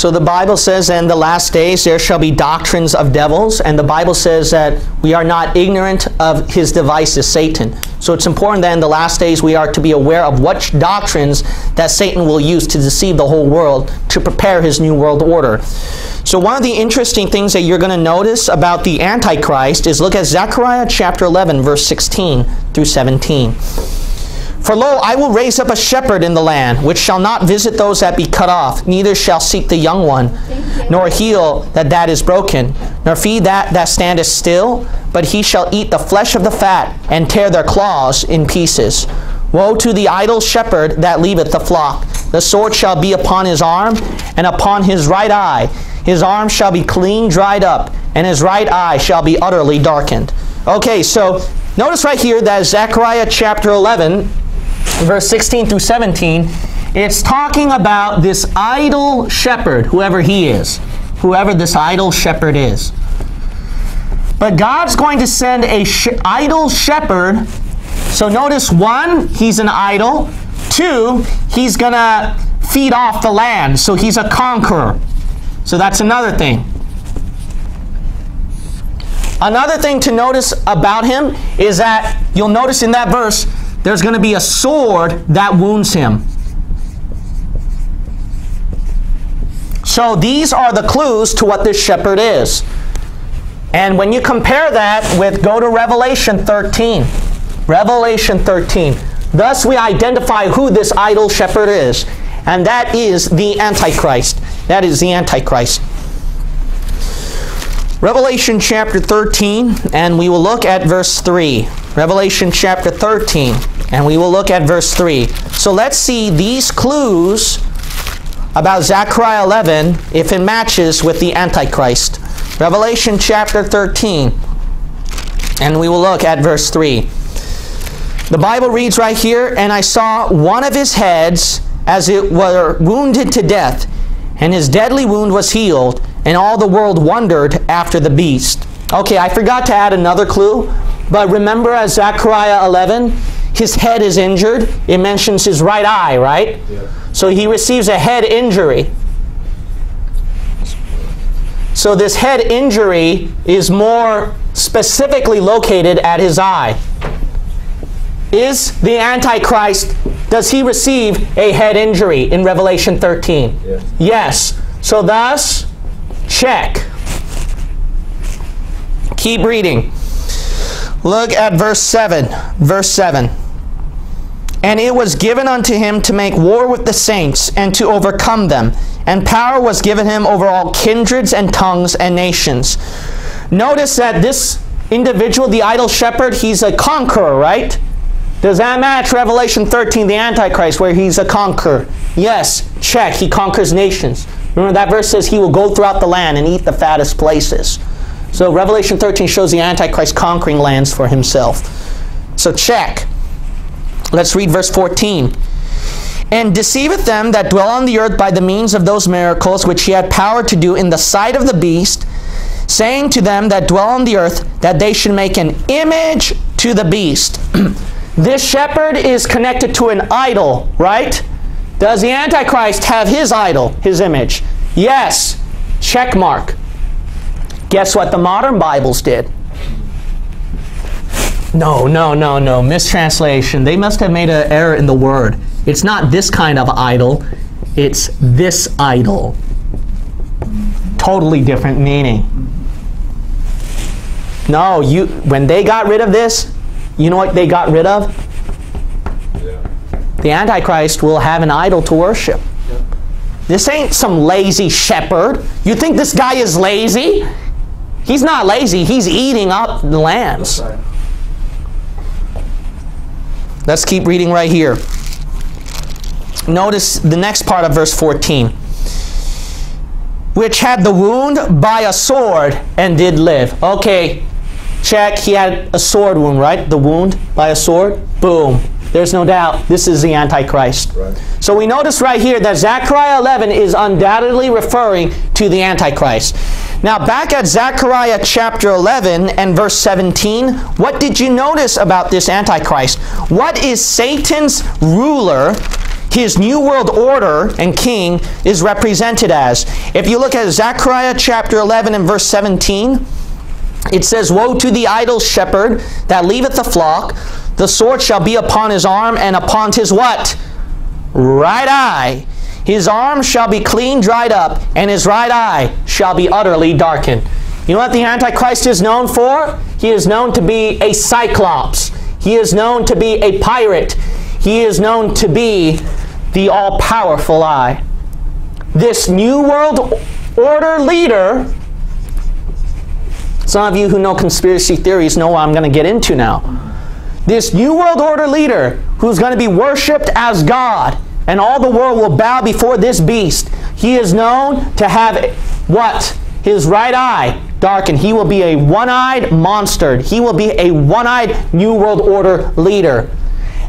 So the Bible says, in the last days there shall be doctrines of devils, and the Bible says that we are not ignorant of his devices, Satan. So it's important that in the last days we are to be aware of what doctrines that Satan will use to deceive the whole world, to prepare his new world order. So one of the interesting things that you're going to notice about the Antichrist is look at Zechariah chapter 11, verse 16 through 17. For lo, I will raise up a shepherd in the land, which shall not visit those that be cut off, neither shall seek the young one, nor heal that is broken, nor feed that standeth still, but he shall eat the flesh of the fat, and tear their claws in pieces. Woe to the idle shepherd that leaveth the flock! The sword shall be upon his arm, and upon his right eye. His arm shall be clean dried up, and his right eye shall be utterly darkened. Okay, so notice right here that Zechariah chapter 11, verse 16 through 17, it's talking about this idle shepherd, whoever he is, whoever this idle shepherd is. But God's going to send a idle shepherd. So notice, one, he's an idol. Two, he's going to feed off the land. So he's a conqueror. So that's another thing. Another thing to notice about him is that you'll notice in that verse, there's going to be a sword that wounds him. So these are the clues to what this shepherd is. And when you compare that with, go to Revelation 13. Revelation 13. Thus we identify who this idle shepherd is. And that is the Antichrist. That is the Antichrist. Revelation chapter 13, and we will look at verse 3. Revelation chapter 13, and we will look at verse 3. So let's see these clues about Zechariah 11, if it matches with the Antichrist. Revelation chapter 13, and we will look at verse 3. The Bible reads right here, and I saw one of his heads as it were wounded to death, and his deadly wound was healed, and all the world wondered after the beast. Okay, I forgot to add another clue, but remember as Zechariah 11, his head is injured. It mentions his right eye, right? Yeah. So he receives a head injury. So this head injury is more specifically located at his eye. Is the Antichrist, does he receive a head injury in Revelation 13? Yes. Yes. So thus, check. Keep reading. Look at verse 7. Verse 7. And it was given unto him to make war with the saints, and to overcome them. And power was given him over all kindreds and tongues and nations. Notice that this individual, the idle shepherd, he's a conqueror, right? Does that match Revelation 13, the Antichrist, where he's a conqueror? Yes, check. He conquers nations. Remember that verse says he will go throughout the land and eat the fattest places. So Revelation 13 shows the Antichrist conquering lands for himself. So check. Let's read verse 14. And deceiveth them that dwell on the earth by the means of those miracles which he had power to do in the sight of the beast, saying to them that dwell on the earth that they should make an image to the beast. This shepherd is connected to an idol, right? Does the Antichrist have his idol, his image? Yes. Check mark. Guess what the modern Bibles did? No. Mistranslation. They must have made an error in the word. It's not this kind of idol. It's this idol. Totally different meaning. No, when they got rid of this, you know what they got rid of? Yeah. The Antichrist will have an idol to worship. Yeah. This ain't some lazy shepherd. You think this guy is lazy? He's not lazy. He's eating up the lambs. Right. Let's keep reading right here. Notice the next part of verse 14. Which had the wound by a sword and did live. Okay, check. He had a sword wound, right? The wound by a sword. Boom. There's no doubt this is the Antichrist. Right. So we notice right here that Zechariah 11 is undoubtedly referring to the Antichrist. Now back at Zechariah chapter 11 and verse 17, what did you notice about this Antichrist? What is Satan's ruler his new world order and king is represented as. If you look at Zechariah chapter 11 and verse 17, it says, "Woe to the idle shepherd that leaveth the flock. The sword shall be upon his arm and upon his" what? "Right eye. His arm shall be clean dried up, and his right eye shall be utterly darkened." You know what the Antichrist is known for? He is known to be a cyclops. He is known to be a pirate. He is known to be the all-powerful eye. This new world order leader, some of you who know conspiracy theories know what I'm going to get into now. This new world order leader who's going to be worshipped as God, and all the world will bow before this beast. He is known to have what? His right eye darkened. He will be a one-eyed monster. He will be a one-eyed new world order leader.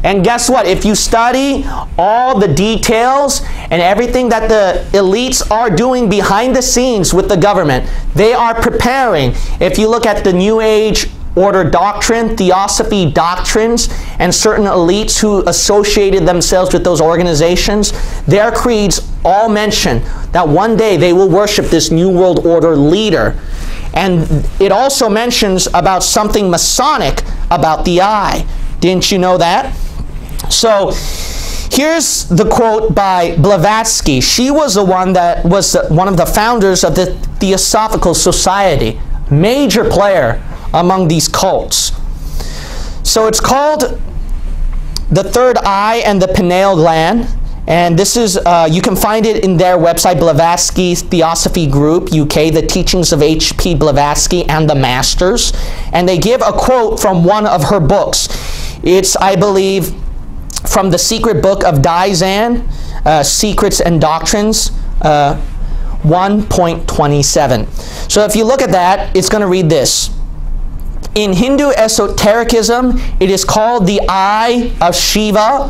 And guess what? If you study all the details and everything that the elites are doing behind the scenes with the government, they are preparing. If you look at the New Age order doctrine, theosophy doctrines, and certain elites who associated themselves with those organizations, their creeds all mention that one day they will worship this new world order leader. And it also mentions about something Masonic about the eye. Didn't you know that? So here's the quote by Blavatsky. She was the one that was one of the founders of the Theosophical Society, major player among these cults. So it's called The Third Eye and the Pineal Gland. And this is, you can find it in their website, Blavatsky's Theosophy Group, UK, The Teachings of H.P. Blavatsky and the Masters. And they give a quote from one of her books. It's, I believe, from The Secret Book of Daizan, Secrets and Doctrines, 1.27. So if you look at that, it's going to read this. In Hindu esotericism, it is called the Eye of Shiva,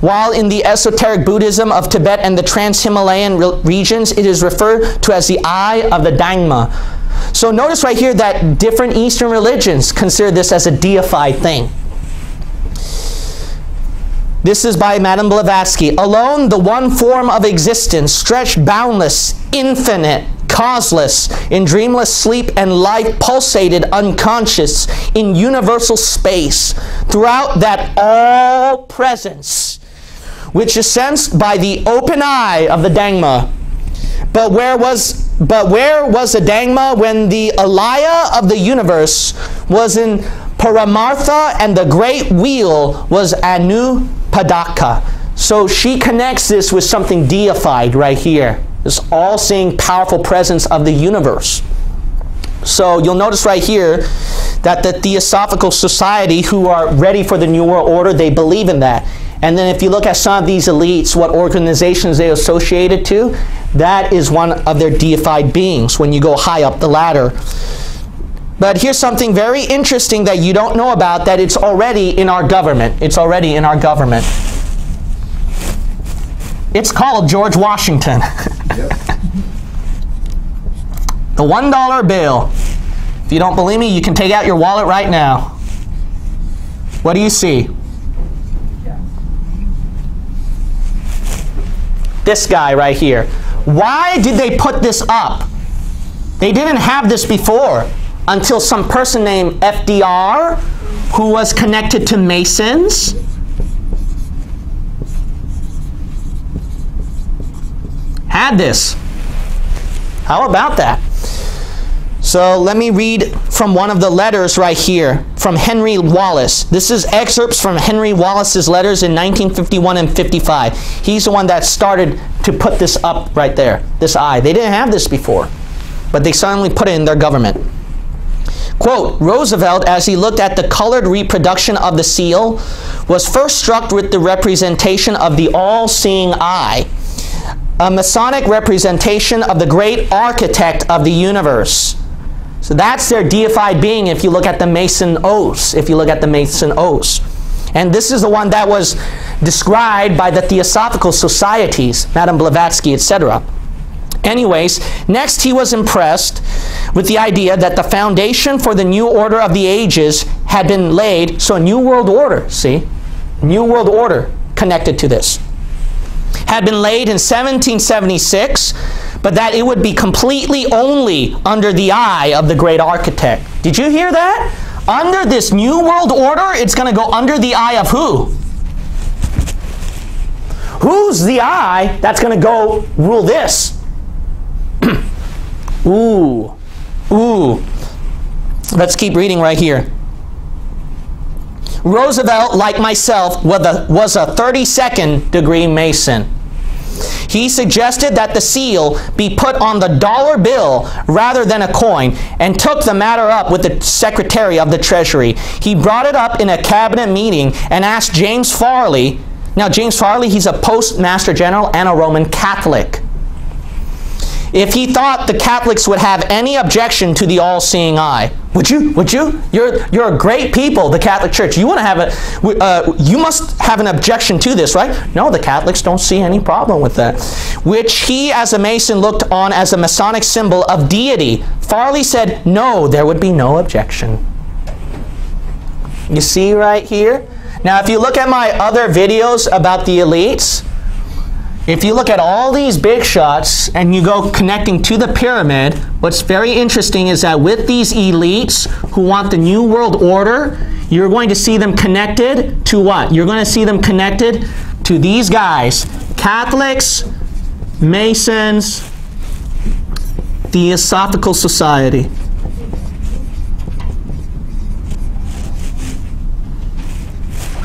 while in the esoteric Buddhism of Tibet and the Trans-Himalayan regions, it is referred to as the Eye of the Dhamma. So notice right here that different Eastern religions consider this as a deified thing. This is by Madame Blavatsky. Alone, the one form of existence, stretched boundless, infinite, causeless, in dreamless sleep and life, pulsated unconscious in universal space, throughout that all presence, which is sensed by the open eye of the Dhamma. But where was the Dhamma when the Alaya of the universe was in Paramartha and the great wheel was Anupadaka? So she connects this with something deified right here. This all-seeing, powerful presence of the universe. So you'll notice right here that the Theosophical Society, who are ready for the New World Order, they believe in that. And then if you look at some of these elites, what organizations they associated to, that is one of their deified beings when you go high up the ladder. But here's something very interesting that you don't know about, that it's already in our government. It's already in our government. It's called George Washington. The $1 bill. If you don't believe me, you can take out your wallet right now. What do you see? This guy right here. Why did they put this up? They didn't have this before until some person named FDR, who was connected to Masons, had this. How about that? So let me read from one of the letters right here from Henry Wallace. This is excerpts from Henry Wallace's letters in 1951 and 55. He's the one that started to put this up right there, this eye. They didn't have this before, but they suddenly put it in their government. Quote, Roosevelt, as he looked at the colored reproduction of the seal, was first struck with the representation of the all-seeing eye, a Masonic representation of the great architect of the universe. So that's their deified being if you look at the Mason oaths, And this is the one that was described by the Theosophical Societies, Madame Blavatsky, etc. Anyways, next he was impressed with the idea that the foundation for the new order of the ages had been laid. So a new world order, see? New world order connected to this. had been laid in 1776, but that it would be completely only under the eye of the great architect. Did you hear that? Under this new world order, it's going to go under the eye of who? Who's the eye that's going to go rule this? Ooh. Let's keep reading right here. Roosevelt, like myself, was a 32nd degree Mason. He suggested that the seal be put on the dollar bill rather than a coin, and took the matter up with the Secretary of the Treasury. He brought it up in a cabinet meeting and asked James Farley. Now, James Farley, he's a postmaster general and a Roman Catholic, if he thought the Catholics would have any objection to the all-seeing eye. Would you? Would you? You're a great people, the Catholic Church. You want to have you must have an objection to this, right? No, the Catholics don't see any problem with that. Which he, as a Mason, looked on as a Masonic symbol of deity. Farley said, no, there would be no objection. You see right here? Now, if you look at my other videos about the elites, if you look at all these big shots and you go connecting to the pyramid, what's very interesting is that with these elites who want the New World Order, you're going to see them connected to what? You're going to see them connected to these guys. Catholics, Masons, Theosophical Society.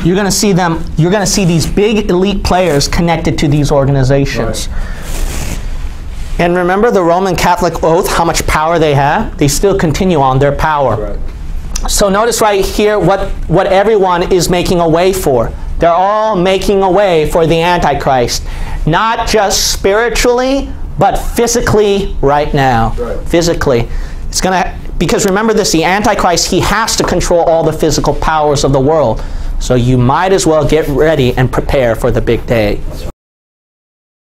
You're going to see them, you're going to see these big elite players connected to these organizations. Right. And remember the Roman Catholic oath, how much power they have? They still continue on their power. Right. So notice right here what everyone is making a way for. They're all making a way for the Antichrist. Not just spiritually, but physically right now. Right. Physically. It's going to, because remember this, the Antichrist, he has to control all the physical powers of the world. So you might as well get ready and prepare for the big day.